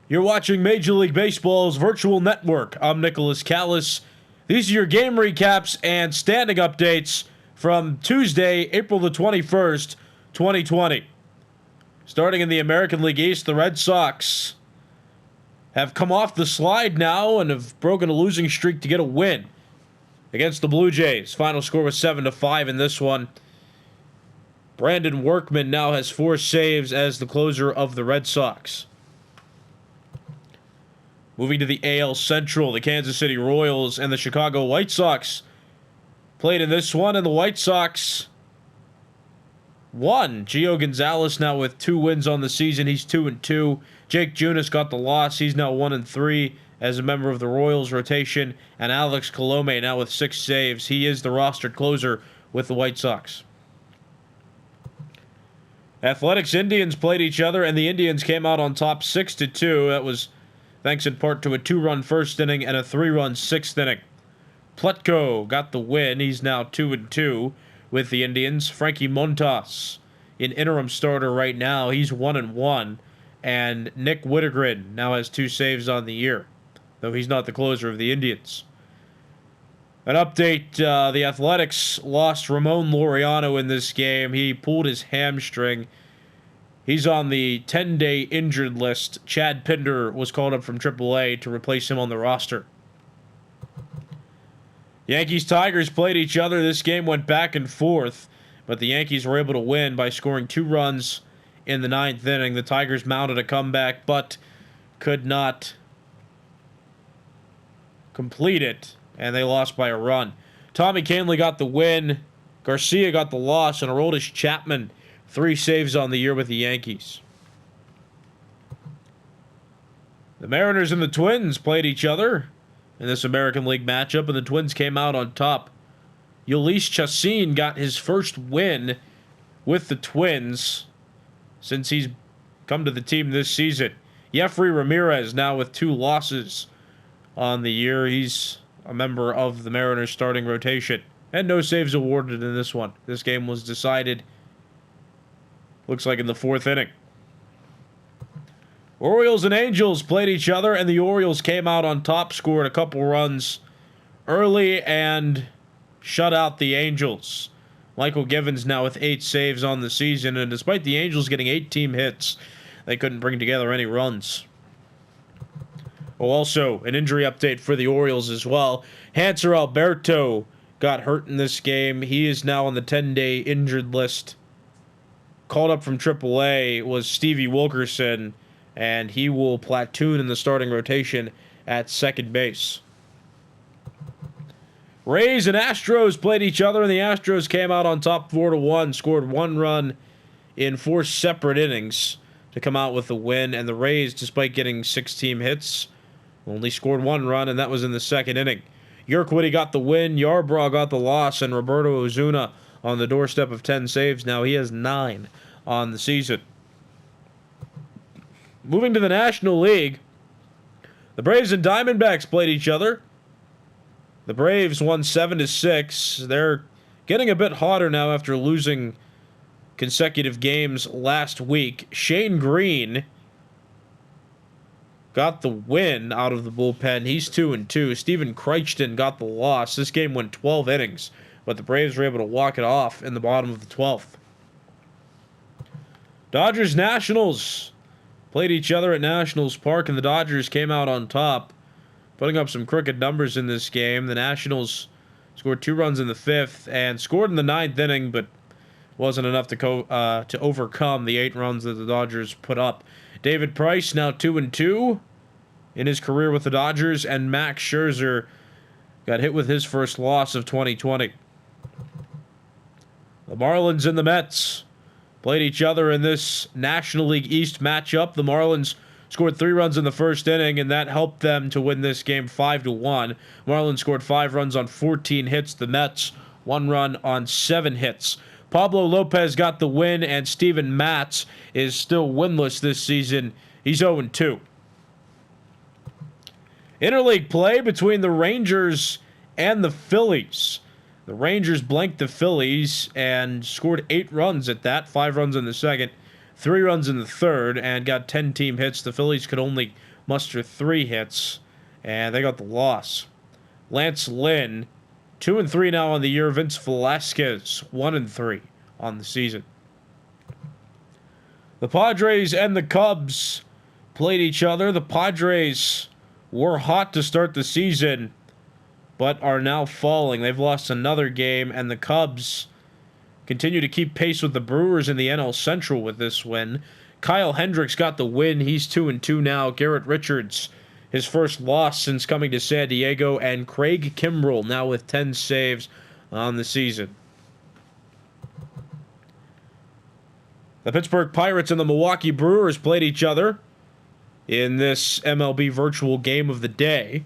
You're watching Major League Baseball's virtual network. I'm Nicholas Callis. These are your game recaps and standing updates from Tuesday, April the 21st, 2020. Starting in the American League East, the Red Sox have come off the slide now and have broken a losing streak to get a win against the Blue Jays. Final score was 7-5 in this one. Brandon Workman now has 4 saves as the closer of the Red Sox. Moving to the AL Central, the Kansas City Royals and the Chicago White Sox played in this one, and the White Sox won. Gio Gonzalez now with 2 wins on the season. He's 2-2. Jake Junis got the loss. He's now 1-3 as a member of the Royals rotation. And Alex Colome now with 6 saves. He is the rostered closer with the White Sox. Athletics Indians played each other, and the Indians came out on top 6-2. That was thanks in part to a 2-run first inning and a 3-run sixth inning. Plutko got the win. He's now 2-2 with the Indians. Frankie Montas, an interim starter right now, he's 1-1. And Nick Wittgren now has 2 saves on the year, though he's not the closer of the Indians. An update, the Athletics lost Ramon Laureano in this game. He pulled his hamstring. He's on the 10-day injured list. Chad Pinder was called up from AAA to replace him on the roster. Yankees-Tigers played each other. This game went back and forth, but the Yankees were able to win by scoring 2 runs in the 9th inning. The Tigers mounted a comeback, but could not complete it, and they lost by a run. Tommy Kahnle got the win. Garcia got the loss, and Aroldis Chapman 3 saves on the year with the Yankees. The Mariners and the Twins played each other in this American League matchup, and the Twins came out on top. Jhoulys Chacin got his first win with the Twins since he's come to the team this season. Jeffrey Ramirez now with 2 losses on the year. He's a member of the Mariners starting rotation. And no saves awarded in this one. This game was decided, looks like, in the 4th inning. Orioles and Angels played each other, and the Orioles came out on top, scored a couple runs early, and shut out the Angels. Michael Givens now with 8 saves on the season, and despite the Angels getting 8 team hits, they couldn't bring together any runs. Oh, also, an injury update for the Orioles as well. Hanser Alberto got hurt in this game. He is now on the 10-day injured list. Called up from AAA was Stevie Wilkerson, and he will platoon in the starting rotation at second base. Rays and Astros played each other, and the Astros came out on top 4-1, scored 1 run in 4 separate innings to come out with the win, and the Rays, despite getting 6 team hits, only scored 1 run, and that was in the 2nd inning. Urquidy got the win, Yarbrough got the loss, and Roberto Ozuna on the doorstep of 10 saves. Now he has 9 on the season. Moving to the National League, the Braves and Diamondbacks played each other. The Braves won 7-6. They're getting a bit hotter now after losing consecutive games last week. Shane Green got the win out of the bullpen. He's 2-2. Steven Crichton got the loss. This game went 12 innings, but the Braves were able to walk it off in the bottom of the 12th. Dodgers-Nationals played each other at Nationals Park, and the Dodgers came out on top, putting up some crooked numbers in this game. The Nationals scored 2 runs in the 5th and scored in the 9th inning, but wasn't enough to overcome the 8 runs that the Dodgers put up. David Price now 2-2 in his career with the Dodgers, and Max Scherzer got hit with his first loss of 2020. The Marlins and the Mets played each other in this National League East matchup. The Marlins scored 3 runs in the 1st inning, and that helped them to win this game 5-1. Marlins scored 5 runs on 14 hits. The Mets 1 run on 7 hits. Pablo Lopez got the win, and Steven Matz is still winless this season. He's 0-2. Interleague play between the Rangers and the Phillies. The Rangers blanked the Phillies and scored 8 runs at that, 5 runs in the 2nd, 3 runs in the 3rd, and got 10 team hits. The Phillies could only muster 3 hits, and they got the loss. Lance Lynn, 2-3 now on the year. Vince Velasquez, 1-3 on the season. The Padres and the Cubs played each other. The Padres were hot to start the season, but are now falling. They've lost another game, and the Cubs continue to keep pace with the Brewers in the NL Central with this win. Kyle Hendricks got the win. He's 2-2 now. Garrett Richards, his first loss since coming to San Diego, and Craig Kimbrell now with 10 saves on the season. The Pittsburgh Pirates and the Milwaukee Brewers played each other in this MLB virtual game of the day.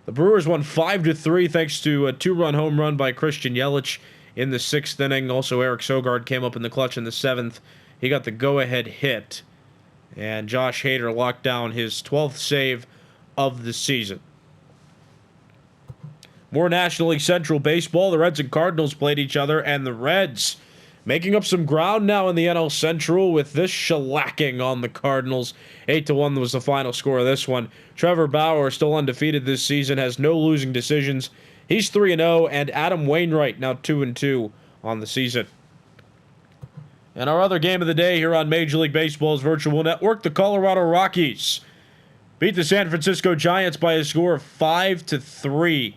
The Brewers won 5-3 thanks to a 2-run home run by Christian Yelich in the 6th inning. Also, Eric Sogard came up in the clutch in the 7th. He got the go-ahead hit. And Josh Hader locked down his 12th save of the season. More National League Central baseball. The Reds and Cardinals played each other, and the Reds making up some ground now in the NL Central with this shellacking on the Cardinals. 8-1 was the final score of this one. Trevor Bauer, still undefeated this season, has no losing decisions. He's 3-0, and Adam Wainwright now 2-2 on the season. And our other game of the day here on Major League Baseball's Virtual Network, the Colorado Rockies beat the San Francisco Giants by a score of 5-3.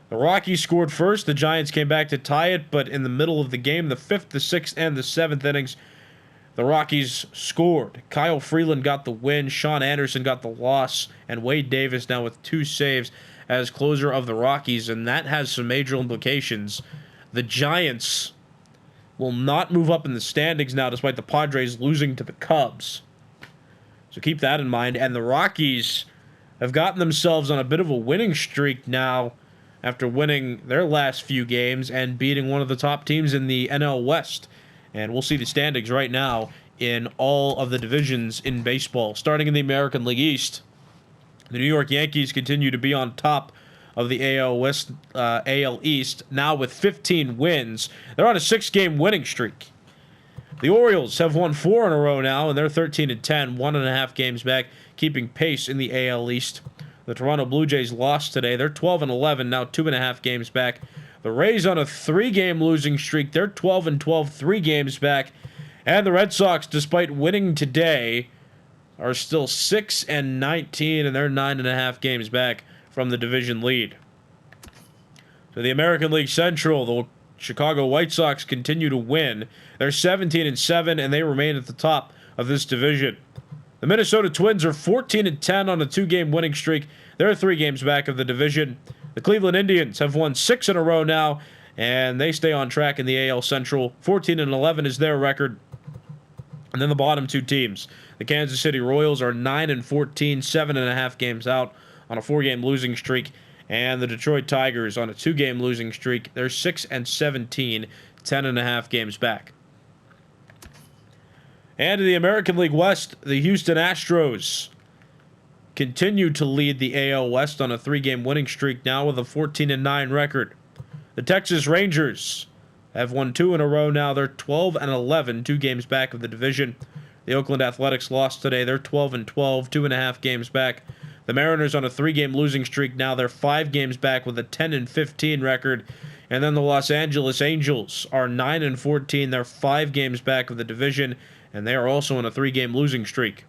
The Rockies scored first. The Giants came back to tie it, but in the middle of the game, the 5th, the 6th, and the 7th innings, the Rockies scored. Kyle Freeland got the win. Sean Anderson got the loss. And Wade Davis now with 2 saves as closer of the Rockies, and that has some major implications. The Giants will not move up in the standings now, despite the Padres losing to the Cubs. So keep that in mind. And the Rockies have gotten themselves on a bit of a winning streak now after winning their last few games and beating one of the top teams in the NL West. And we'll see the standings right now in all of the divisions in baseball. Starting in the American League East, the New York Yankees continue to be on top of the AL East, now with 15 wins. They're on a 6-game winning streak. The Orioles have won 4 in a row now, and they're 13-10, 1.5 games back, keeping pace in the AL East. The Toronto Blue Jays lost today. They're 12-11, now 2.5 games back. The Rays on a 3-game losing streak. They're 12-12, 3 games back. And the Red Sox, despite winning today, are still 6-19, and they're 9.5 games back from the division lead. So the American League Central, the Chicago White Sox continue to win. They're 17-7, and they remain at the top of this division. The Minnesota Twins are 14-10 on a 2-game winning streak. They're 3 games back of the division. The Cleveland Indians have won 6 in a row now, and they stay on track in the AL Central. 14-11 is their record. And then the bottom 2 teams. The Kansas City Royals are 9-14, 7.5 games out on a 4-game losing streak. And the Detroit Tigers on a 2-game losing streak. They're 6-17, 10.5 games back. And in the American League West, the Houston Astros continue to lead the AL West on a 3-game winning streak now with a 14-9 record. The Texas Rangers have won 2 in a row now. They're 12-11, 2 games back of the division. The Oakland Athletics lost today. They're 12-12, 2.5 games back. The Mariners on a 3-game losing streak now. They're 5 games back with a 10-15 record. And then the Los Angeles Angels are 9-14. They're 5 games back of the division, and they are also on a 3-game losing streak.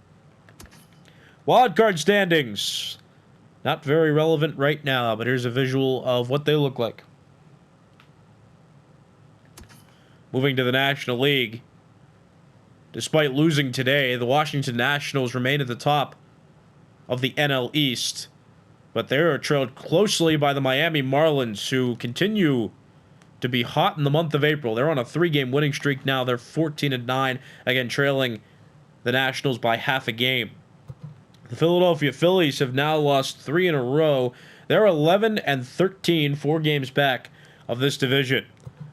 Wildcard standings. Not very relevant right now, but here's a visual of what they look like. Moving to the National League. Despite losing today, the Washington Nationals remain at the top of the NL East, but they are trailed closely by the Miami Marlins, who continue to be hot in the month of April. They're on a 3-game winning streak now. They're 14-9, again trailing the Nationals by half a game. The Philadelphia Phillies have now lost 3 in a row. They're 11-13, 4 games back of this division.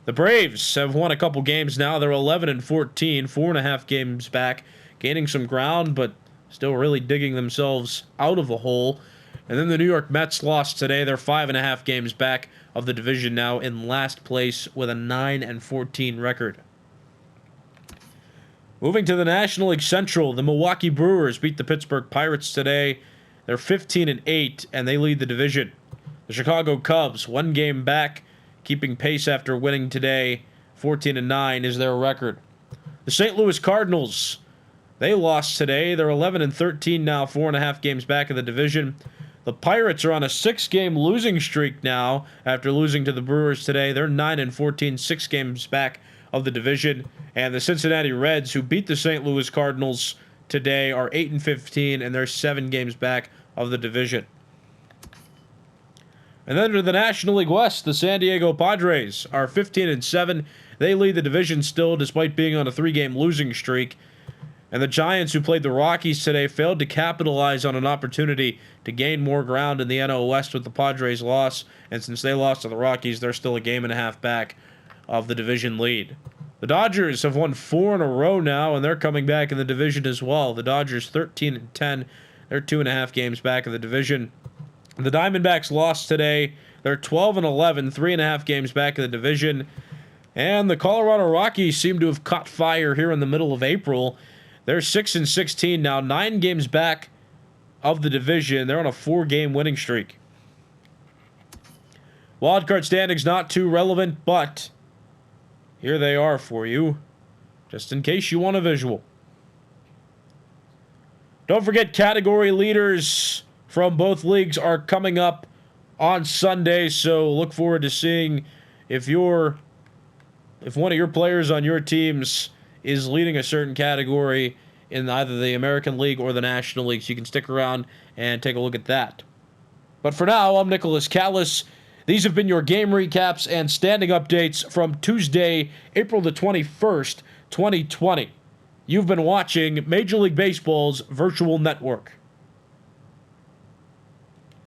The Braves have won a couple games now. They're 11-14, 4.5 games back, gaining some ground, but still really digging themselves out of the hole. And then the New York Mets lost today. They're 5.5 games back of the division now, in last place with a 9-14 record. Moving to the National League Central, the Milwaukee Brewers beat the Pittsburgh Pirates today. They're 15-8, and they lead the division. The Chicago Cubs, 1 game back, keeping pace after winning today. 14-9 is their record. The St. Louis Cardinals, they lost today. They're 11-13 now, 4.5 games back in the division. The Pirates are on a 6-game losing streak now after losing to the Brewers today. They're 9-14, 6 games back of the division. And the Cincinnati Reds, who beat the St. Louis Cardinals today, are 8-15, and they're 7 games back of the division. And then to the National League West, the San Diego Padres are 15-7. They lead the division still, despite being on a 3-game losing streak. And the Giants, who played the Rockies today, failed to capitalize on an opportunity to gain more ground in the NL West with the Padres' loss. And since they lost to the Rockies, they're still a game and a half back of the division lead. The Dodgers have won 4 in a row now, and they're coming back in the division as well. The Dodgers 13-10. They're 2.5 games back of the division. The Diamondbacks lost today. They're 12-11, 3.5 games back of the division. And the Colorado Rockies seem to have caught fire here in the middle of April. They're 6-16 now, 9 games back of the division. They're on a 4-game winning streak. Wildcard standings not too relevant, but here they are for you, just in case you want a visual. Don't forget, category leaders from both leagues are coming up on Sunday, so look forward to seeing if one of your players on your teams is leading a certain category in either the American League or the National League, so you can stick around and take a look at that. But for now, I'm Nicholas Callis. These have been your game recaps and standing updates from Tuesday, April the 21st, 2020. You've been watching Major League Baseball's Virtual Network.